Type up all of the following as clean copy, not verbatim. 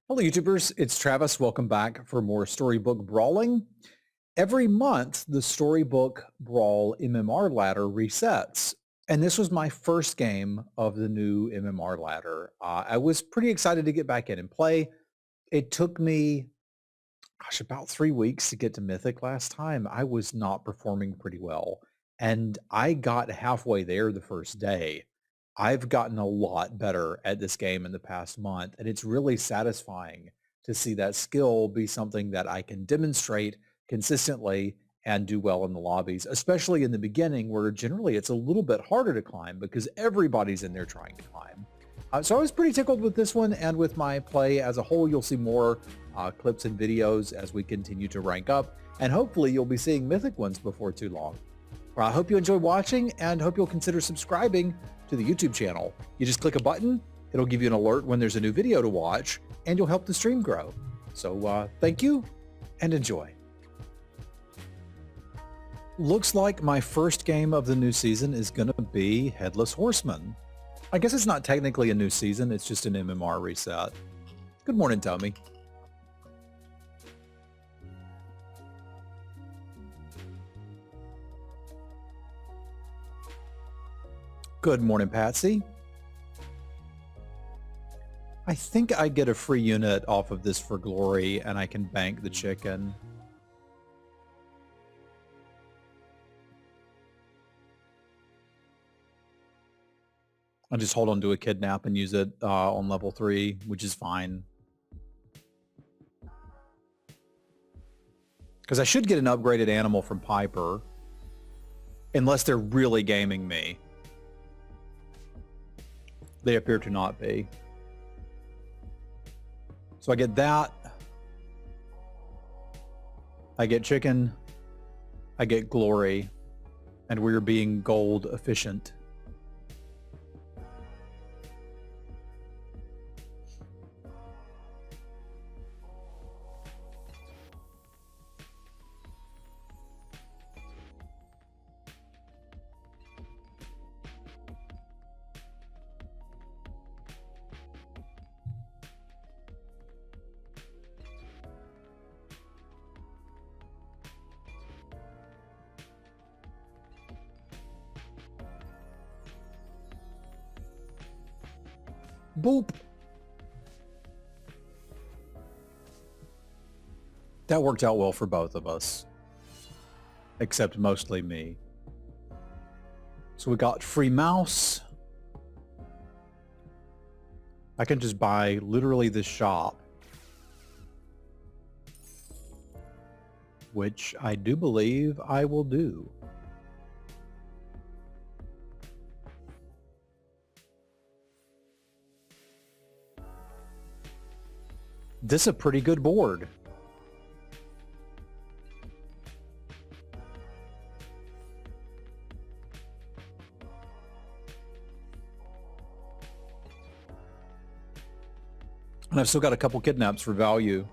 Hello YouTubers, it's Travis. Welcome back for more Storybook Brawling. Every month, the Storybook Brawl MMR ladder resets. And this was my first game of the new MMR ladder. I was pretty excited to get back in and play. It took me, about 3 weeks to get to Mythic last time. I was not performing pretty well. And I got halfway there the first day. I've gotten a lot better at this game in the past month, and it's really satisfying to see that skill be something that I can demonstrate consistently and do well in the lobbies, especially in the beginning where generally it's a little bit harder to climb because everybody's in there trying to climb. So I was pretty tickled with this one and with my play as a whole. You'll see more clips and videos as we continue to rank up, and hopefully you'll be seeing mythic ones before too long. I hope you enjoy watching and hope you'll consider subscribing to the YouTube channel. You just click a button, it'll give you an alert when there's a new video to watch, and you'll help the stream grow. So thank you and enjoy. Looks like my first game of the new season is going to be Headless Horseman. I guess it's not technically a new season, it's just an MMR reset. Good morning, Tommy. Good morning, Patsy. I think I get a free unit off of this for glory, and I can bank the chicken. I'll just hold on to a kidnap and use it on level 3, which is fine. Because I should get an upgraded animal from Piper, unless they're really gaming me. They appear to not be. So I get that. I get chicken. I get glory. And we're being gold efficient. Boop. That worked out well for both of us. Except mostly me. So we got free mouse. I can just buy literally this shop. Which I do believe I will do. This is a pretty good board. And I've still got a couple kidnaps for value.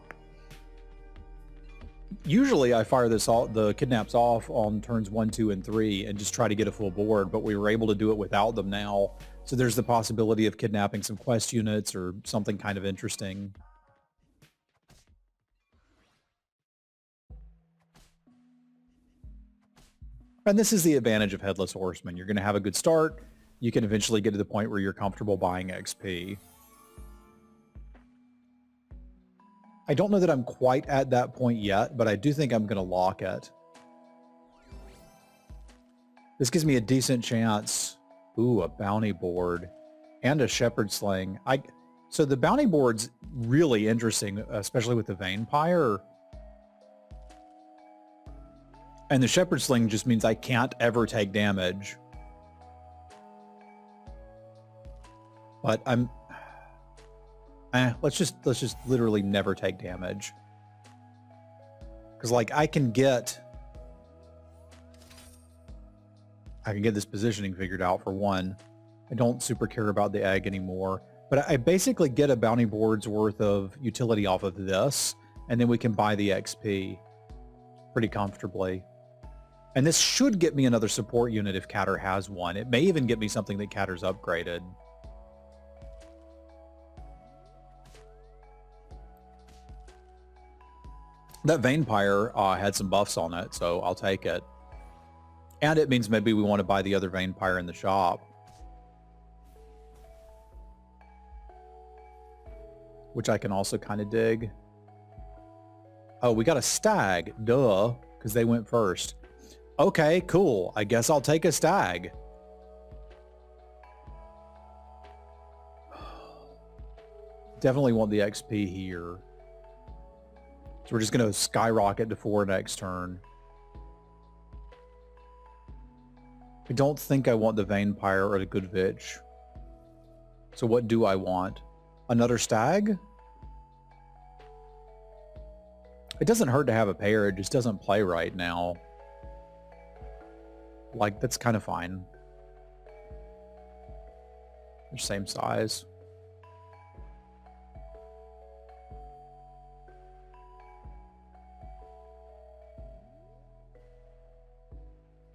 Usually I fire the kidnaps off on turns 1, 2, and 3 and just try to get a full board, but we were able to do it without them now. So there's the possibility of kidnapping some quest units or something kind of interesting. And this is the advantage of Headless Horseman. You're going to have a good start. You can eventually get to the point where you're comfortable buying XP. I don't know that I'm quite at that point yet, but I do think I'm going to lock it. This gives me a decent chance. Ooh, a bounty board and a shepherd sling. So the bounty board's really interesting, especially with the Vampire. And the shepherd sling just means I can't ever take damage. But let's just literally never take damage. Because like I can get this positioning figured out for one. I don't super care about the egg anymore. But I basically get a bounty board's worth of utility off of this, and then we can buy the XP pretty comfortably. And this should get me another support unit if Catter has one. It may even get me something that Catter's upgraded. That Vampire had some buffs on it, so I'll take it. And it means maybe we want to buy the other Vampire in the shop. Which I can also kind of dig. Oh, we got a stag. Duh, because they went first. Okay, cool. I guess I'll take a stag. Definitely want the XP here. So we're just going to skyrocket to 4 next turn. I don't think I want the Vampire or the Good Vitch. So what do I want? Another stag? It doesn't hurt to have a pair, it just doesn't play right now. Like, that's kind of fine. They're same size.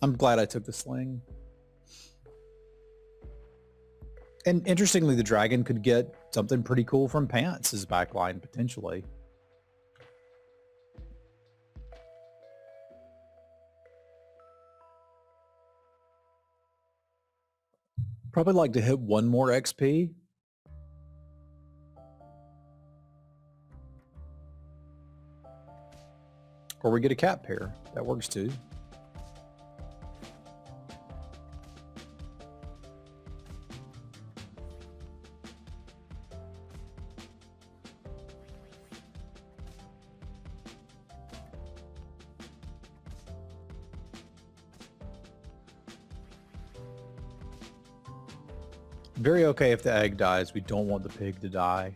I'm glad I took the sling. And interestingly, the dragon could get something pretty cool from Pants' backline, potentially. Probably like to hit one more XP. Or we get a cat pair. That works too. Very okay if the egg dies. We don't want the pig to die.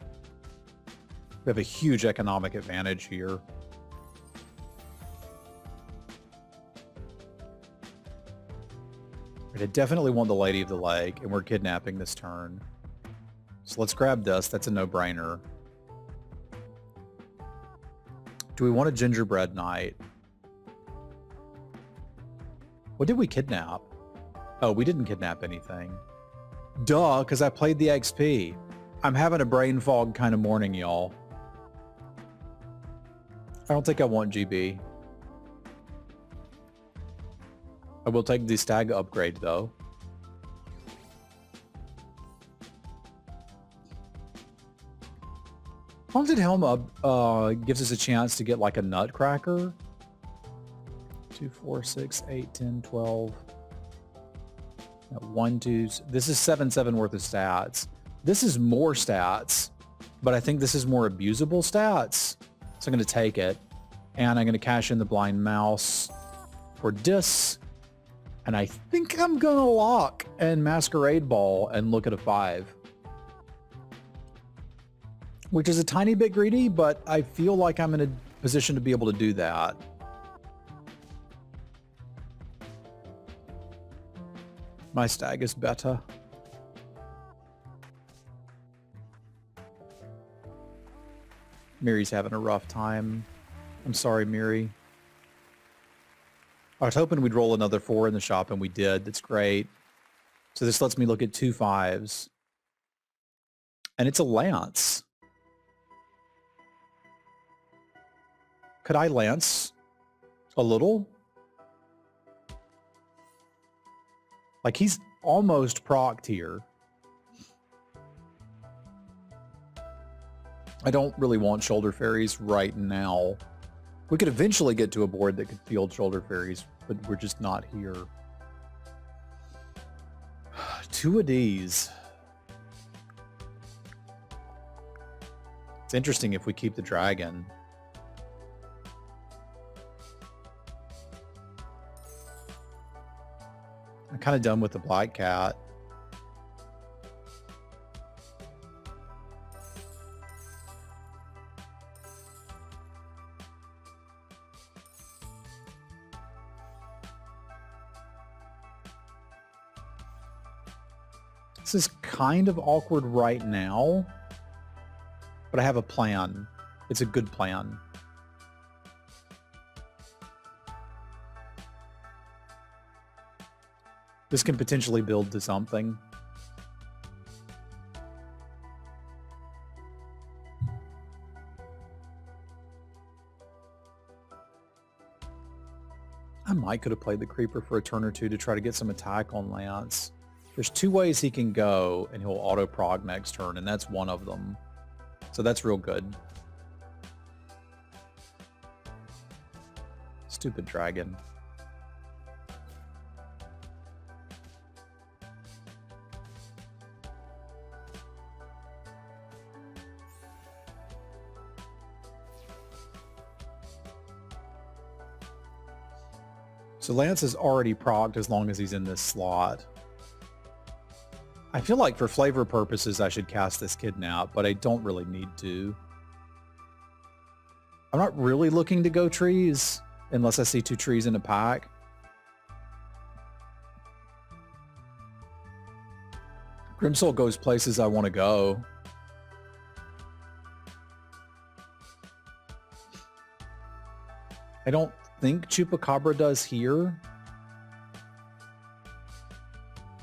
We have a huge economic advantage here. I definitely want the Lady of the Lake, and we're kidnapping this turn. So let's grab this. That's a no-brainer. Do we want a gingerbread knight? What did we kidnap? Oh, we didn't kidnap anything. Duh, because I played the XP. I'm having a brain fog kind of morning, y'all. I don't think I want GB. I will take the stag upgrade, though. Haunted Helm up gives us a chance to get like a nutcracker. 2, 4, 6, 8, 10, 12. 1, 2. This is 7 worth of stats. This is more stats, but I think this is more abusable stats. So I'm going to take it. And I'm going to cash in the Blind Mouse for this. And I think I'm going to lock and Masquerade Ball and look at a 5. Which is a tiny bit greedy, but I feel like I'm in a position to be able to do that. My stag is better. Miri's having a rough time. I'm sorry, Miri. I was hoping we'd roll another 4 in the shop, and we did. That's great. So this lets me look at 2 5s. And it's a lance. Could I lance a little? Like, he's almost procced here. I don't really want shoulder fairies right now. We could eventually get to a board that could field shoulder fairies, but we're just not here. 2 of these. It's interesting if we keep the dragon. I'm kind of done with the black cat. This is kind of awkward right now, but I have a plan. It's a good plan. This can potentially build to something. I might could have played the creeper for a turn or two to try to get some attack on Lance. There's 2 ways he can go, and he'll auto-prog next turn, and that's one of them. So that's real good. Stupid dragon. So Lance is already procced as long as he's in this slot. I feel like for flavor purposes I should cast this Kidnap, but I don't really need to. I'm not really looking to go trees unless I see 2 trees in a pack. Grimsoul goes places I want to go. I don't think Chupacabra does here.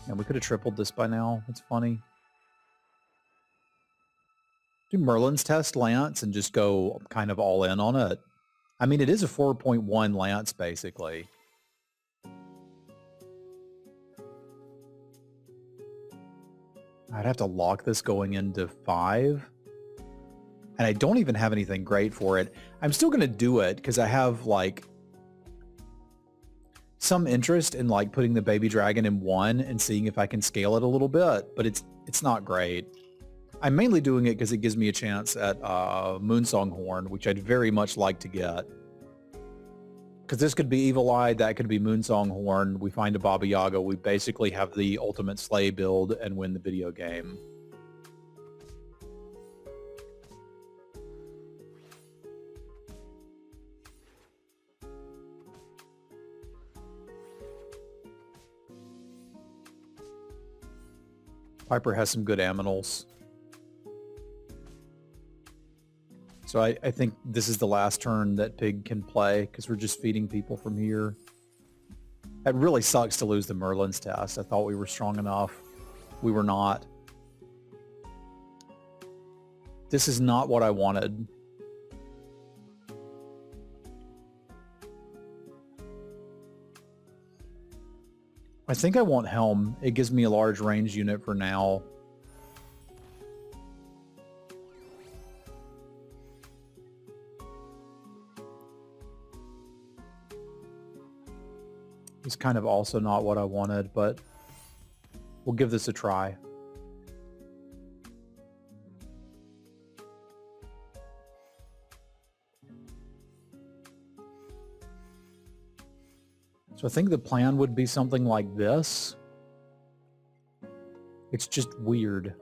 And we could have tripled this by now. It's funny. Do Merlin's Test Lance and just go kind of all in on it. I mean, it is a 4.1 Lance, basically. I'd have to lock this going into 5. And I don't even have anything great for it. I'm still going to do it because I have, like, some interest in, like, putting the baby dragon in 1 and seeing if I can scale it a little bit. But it's not great. I'm mainly doing it because it gives me a chance at Moonsong Horn, which I'd very much like to get. Because this could be Evil Eye, that could be Moonsong Horn. We find a Baba Yaga. We basically have the ultimate Slay build and win the video game. Piper has some good aminals. So I think this is the last turn that Pig can play because we're just feeding people from here. It really sucks to lose the Merlin's Test. I thought we were strong enough. We were not. This is not what I wanted. I think I want Helm. It gives me a large range unit for now. It's kind of also not what I wanted, but we'll give this a try. So I think the plan would be something like this. It's just weird.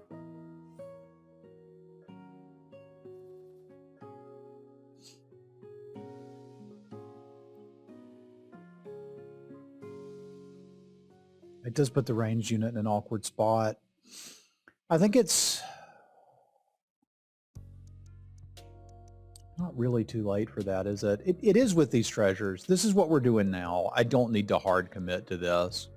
It does put the ranged unit in an awkward spot. I think it's not really too late for that, is it? It is with these treasures. This is what we're doing now. I don't need to hard commit to this.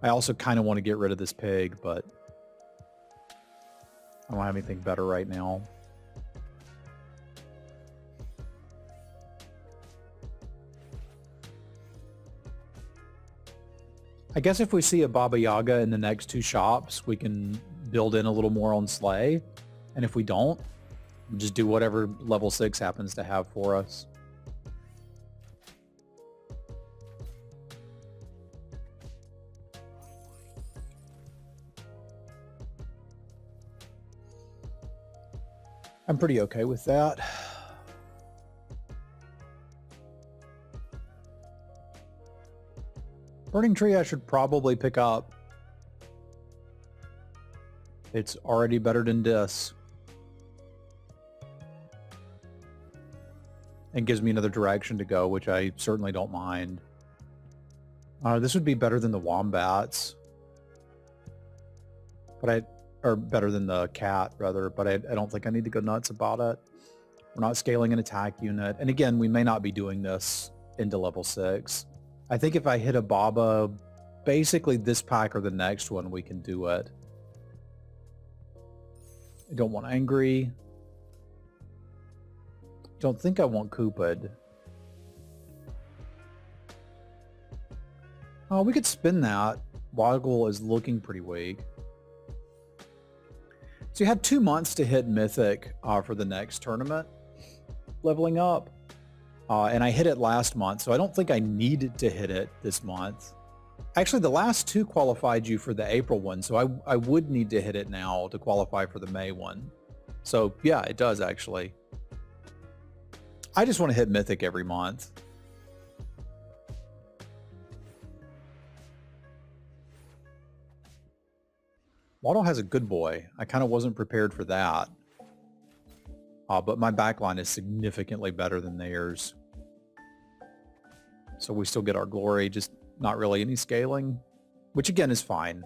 I also kind of want to get rid of this pig, but I don't have anything better right now. I guess if we see a Baba Yaga in the next 2 shops, we can build in a little more on Slay. And if we don't, we'll just do whatever level 6 happens to have for us. I'm pretty okay with that. Burning Tree I should probably pick up. It's already better than this. And gives me another direction to go, which I certainly don't mind. This would be better than the Wombats. Or better than the cat, rather, but I don't think I need to go nuts about it. We're not scaling an attack unit. And again, we may not be doing this into level 6. I think if I hit a Baba, basically this pack or the next one, we can do it. I don't want Angry. Don't think I want Cupid. Oh, we could spin that. Woggle is looking pretty weak. So you had 2 months to hit Mythic for the next tournament, leveling up. And I hit it last month, so I don't think I needed to hit it this month. Actually, the last 2 qualified you for the April one, so I would need to hit it now to qualify for the May one. So yeah, it does actually. I just want to hit Mythic every month. Waddle has a good boy. I kind of wasn't prepared for that. But my backline is significantly better than theirs. So we still get our glory, just not really any scaling, which again is fine.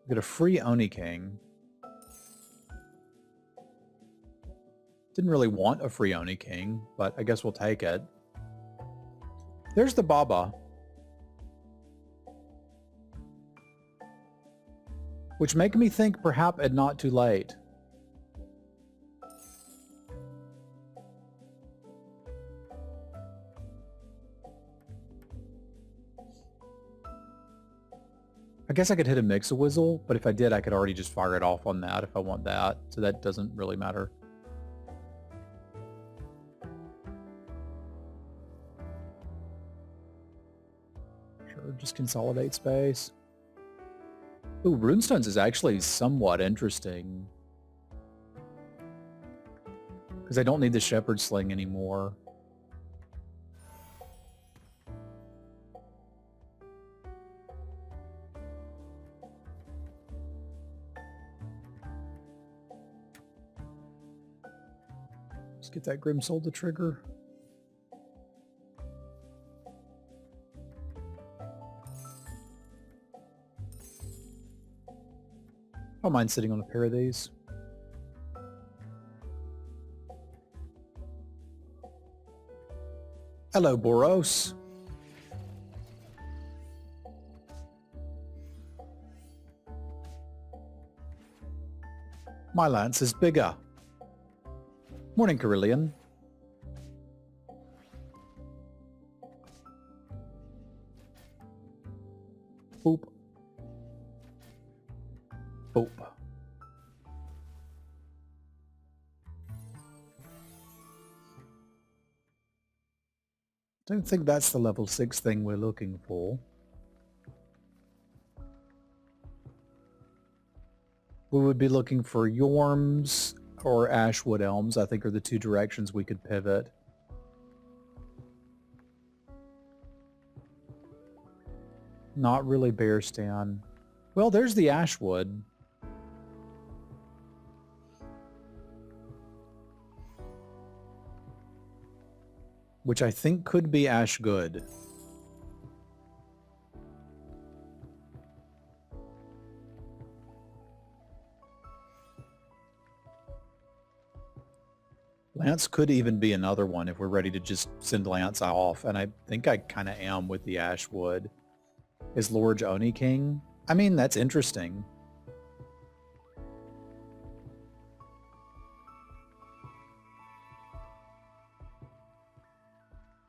Get a free Oni King. Didn't really want a free Oni King, but I guess we'll take it. There's the Baba. Which make me think perhaps it's not too late. I guess I could hit a Mix-a-Whizzle, but if I did, I could already just fire it off on that if I want that. So that doesn't really matter. Sure, just consolidate space. Ooh, Runestones is actually somewhat interesting. Because I don't need the Shepherd Sling anymore. Let's get that Grim Soul to trigger. I don't mind sitting on a pair of these. Hello, Boros. My lance is bigger. Morning, Carillion. Boop. Boop. Don't think that's the level 6 thing we're looking for. We would be looking for Yorms or Ashwood Elms, I think, are the 2 directions we could pivot. Not really Bearstan. Well, there's the Ashwood. Which I think could be Ashgood. Lance could even be another one if we're ready to just send Lance off, and I think I kind of am with the Ashwood. Is Lorge Oni King? I mean, that's interesting.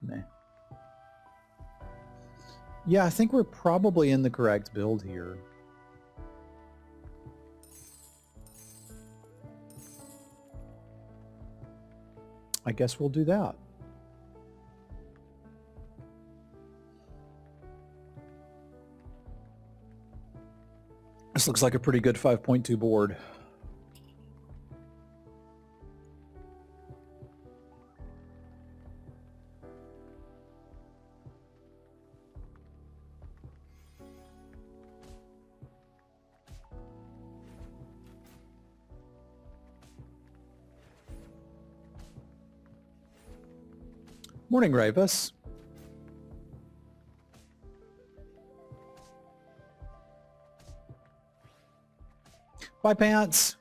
Meh. Yeah, I think we're probably in the correct build here. I guess we'll do that. This looks like a pretty good 5.2 board. Morning, Ravus. Bye, Pants.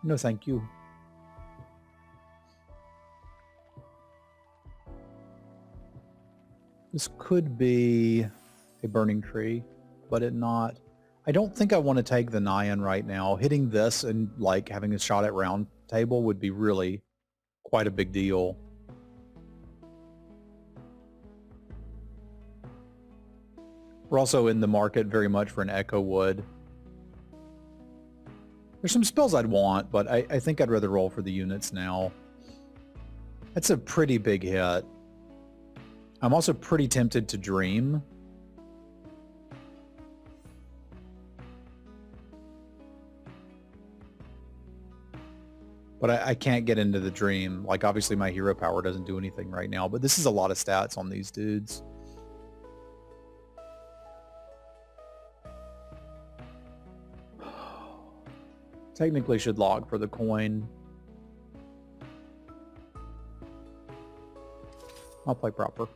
No, thank you. This could be a burning tree, but it not. I don't think I want to take the Nyan right now. Hitting this and like having a shot at round table would be really quite a big deal. We're also in the market very much for an Echo Wood. There's some spells I'd want, but I think I'd rather roll for the units now. That's a pretty big hit. I'm also pretty tempted to dream. But I can't get into the dream. Like, obviously my hero power doesn't do anything right now, but this is a lot of stats on these dudes. Technically should log for the coin. I'll play proper.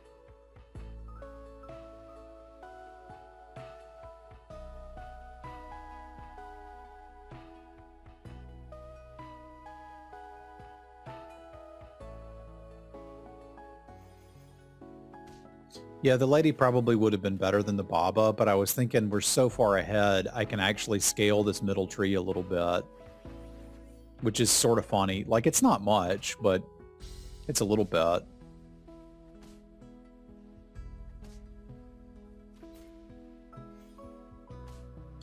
Yeah, the lady probably would have been better than the Baba, but I was thinking we're so far ahead, I can actually scale this middle tree a little bit, which is sort of funny. Like, it's not much, but it's a little bit.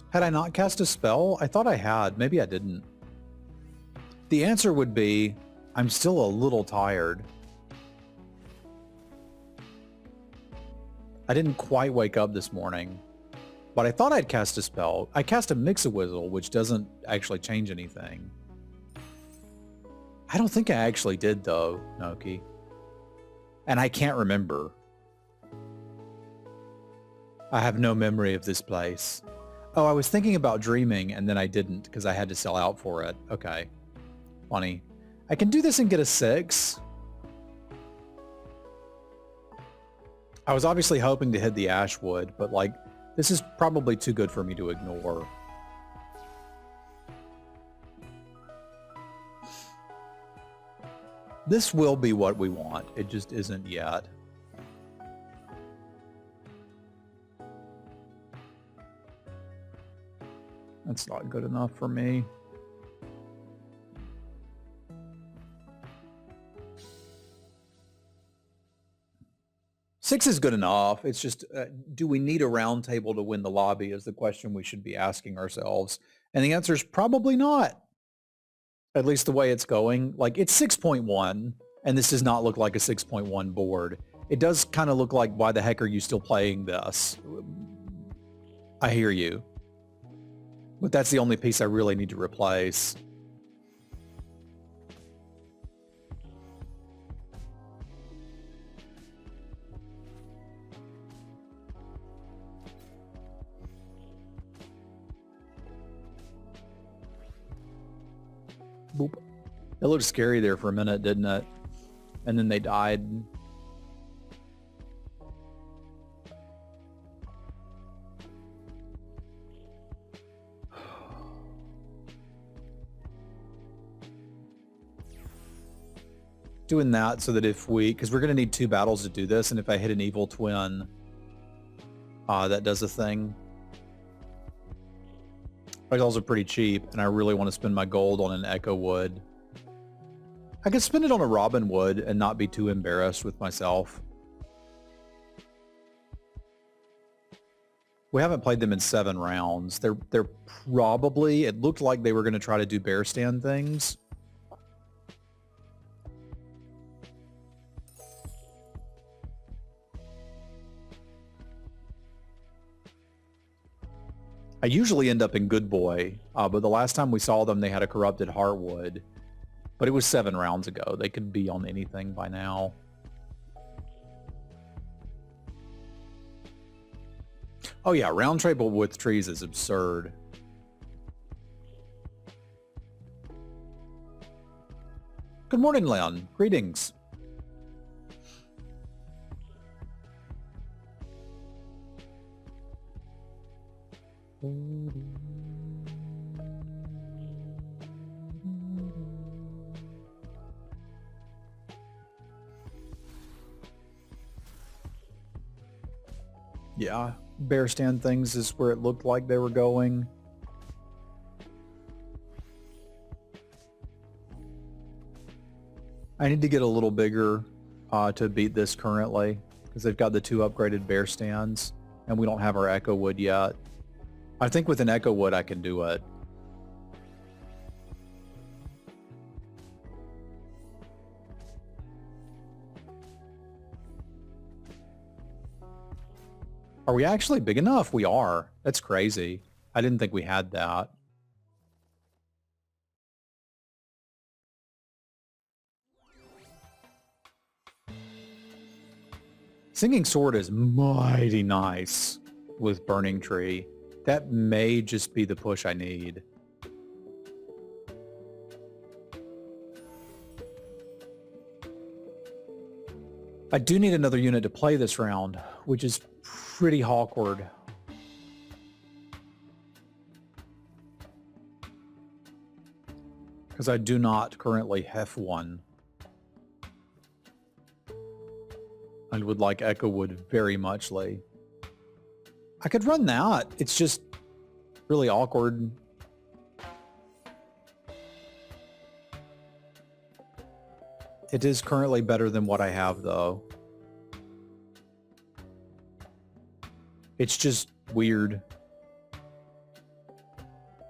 Had I not cast a spell? I thought I had. Maybe I didn't. The answer would be, I'm still a little tired. I didn't quite wake up this morning, but I thought I'd cast a spell. I cast a Mix-a-Whizzle, which doesn't actually change anything. I don't think I actually did, though, Noki. And I can't remember. I have no memory of this place. Oh, I was thinking about dreaming, and then I didn't, because I had to sell out for it. Okay. Funny. I can do this and get a 6. I was obviously hoping to hit the Ashwood, but like, this is probably too good for me to ignore. This will be what we want. It just isn't yet. That's not good enough for me. Six is good enough. It's just, do we need a round table to win the lobby is the question we should be asking ourselves. And the answer is probably not. At least the way it's going. Like, it's 6.1, and this does not look like a 6.1 board. It does kind of look like, why the heck are you still playing this? I hear you. But that's the only piece I really need to replace. Boop. It looked scary there for a minute, didn't it? And then they died. Doing that so that if we, because we're going to need 2 battles to do this, and if I hit an evil twin, that does a thing. Exiles are pretty cheap, and I really want to spend my gold on an Echo Wood. I could spend it on a Robin Wood and not be too embarrassed with myself. We haven't played them in 7 rounds. They're probably, it looked like they were going to try to do bear stand things. I usually end up in Good Boy, but the last time we saw them, they had a corrupted Heartwood. But it was 7 rounds ago. They could be on anything by now. Oh yeah, round table with trees is absurd. Good morning, Leon. Greetings. Yeah, bear stand things is where it looked like they were going. I need to get a little bigger to beat this currently because they've got the 2 upgraded bear stands and we don't have our echo wood yet. I think with an echo wood I can do it. Are we actually big enough? We are. That's crazy. I didn't think we had that. Singing Sword is mighty nice with Burning Tree. That may just be the push I need. I do need another unit to play this round, which is pretty awkward. Because I do not currently have one. I would like Echo Wood very muchly. I could run that. It's just really awkward. It is currently better than what I have, though. It's just weird.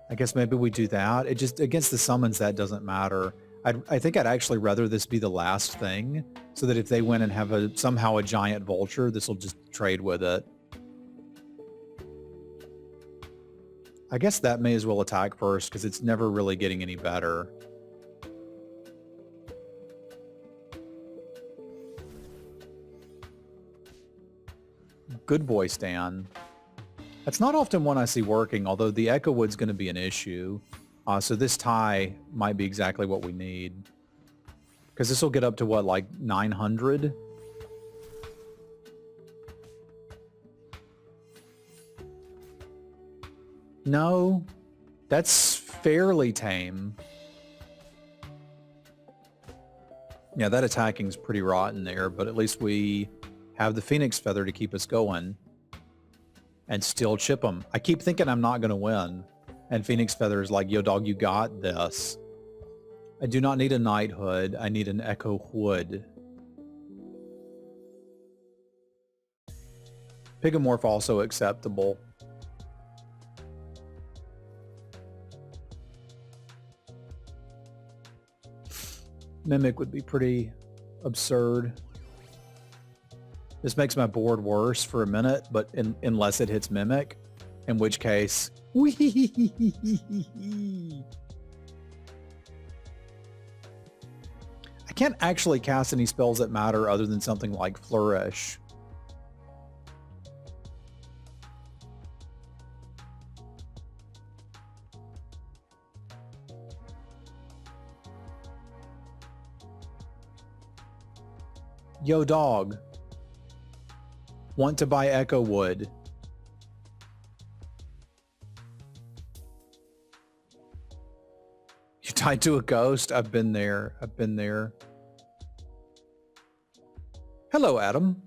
I guess maybe we do that. It just, against the summons, that doesn't matter. I think I'd actually rather this be the last thing, so that if they win and have somehow a giant vulture, this will just trade with it. I guess that may as well attack first, because it's never really getting any better. Good boy, Stan. That's not often one I see working, although the Echo Wood's going to be an issue. So this tie might be exactly what we need. Because this will get up to, what, like 900? No, that's fairly tame. Yeah, that attacking's pretty rotten there, but at least we have the Phoenix Feather to keep us going. And still chip them. I keep thinking I'm not going to win. And Phoenix Feather is like, yo dog, you got this. I do not need a Knighthood. I need an Echo Wood. Pigomorph also acceptable. Mimic would be pretty absurd. This makes my board worse for a minute, but unless it hits Mimic, in which case, wee. I can't actually cast any spells that matter other than something like Flourish. Yo dog. Want to buy Echo Wood. You tied to a ghost? I've been there. I've been there. Hello, Adam.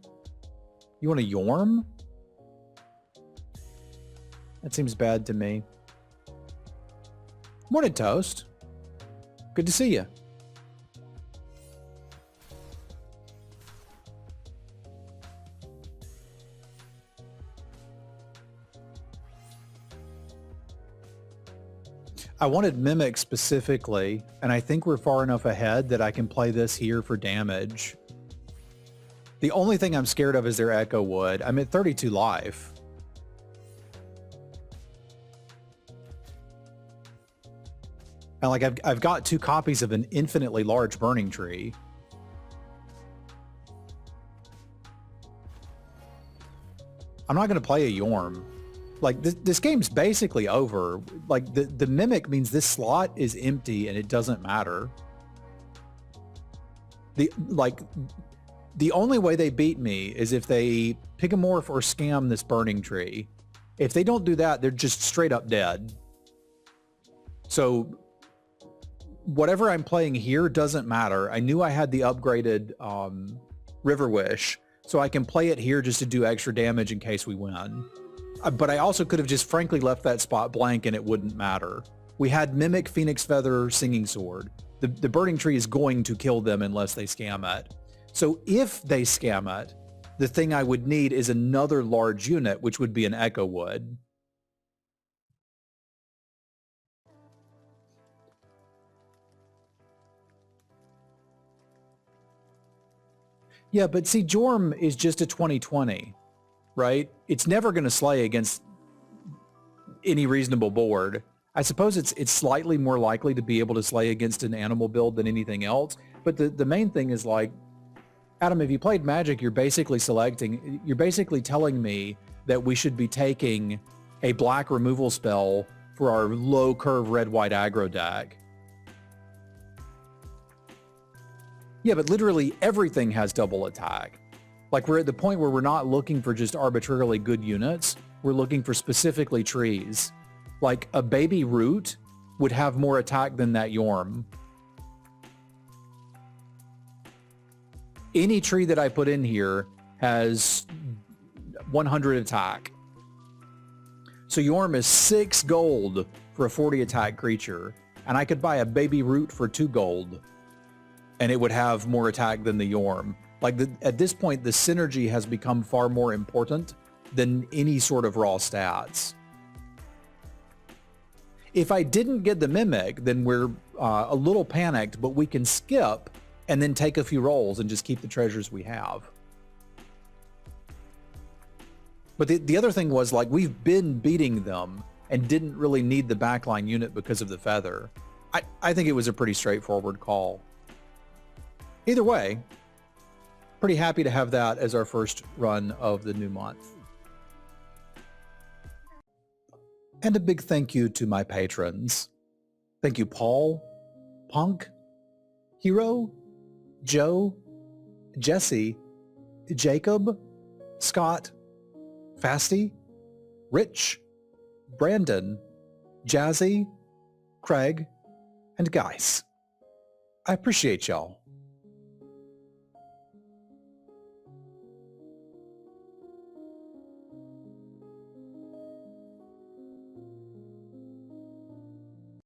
You want a Yorm? That seems bad to me. Morning, Toast. Good to see you. I wanted Mimic specifically, and I think we're far enough ahead that I can play this here for damage. The only thing I'm scared of is their Echo Wood. I'm at 32 life. And like I've got 2 copies of an infinitely large Burning Tree. I'm not going to play a Yorm. Like this game's basically over. Like the Mimic means this slot is empty and it doesn't matter. The only way they beat me is if they Pigomorph or scam this Burning Tree. If they don't do that, they're just straight up dead. So whatever I'm playing here doesn't matter. I knew I had the upgraded River Wish, so I can play it here just to do extra damage in case we win. But I also could have just frankly left that spot blank and it wouldn't matter. We had Mimic, Phoenix Feather, Singing Sword. The Burning Tree is going to kill them unless they scam it. So if they scam it, the thing I would need is another large unit, which would be an Echo Wood. Yeah, but see, Jorm is just a 2020, right? It's never going to slay against any reasonable board. I suppose it's slightly more likely to be able to slay against an animal build than anything else. But the main thing is, like, Adam, if you played Magic, you're basically telling me that we should be taking a black removal spell for our low curve red-white aggro deck. Yeah, but literally everything has double attack. Like, we're at the point where we're not looking for just arbitrarily good units. We're looking for specifically trees. Like, a baby root would have more attack than that Yorm. Any tree that I put in here has 100 attack. So Yorm is 6 gold for a 40 attack creature. And I could buy a baby root for 2 gold. And it would have more attack than the Yorm. Like, at this point, the synergy has become far more important than any sort of raw stats. If I didn't get the Mimic, then we're a little panicked, but we can skip and then take a few rolls and just keep the treasures we have. But the other thing was, like, we've been beating them and didn't really need the backline unit because of the feather. I think it was a pretty straightforward call. Either way, pretty happy to have that as our first run of the new month. And a big thank you to my patrons. Thank you, Paul, Punk, Hero, Joe, Jesse, Jacob, Scott, Fasty, Rich, Brandon, Jazzy, Craig, and Geis. I appreciate y'all.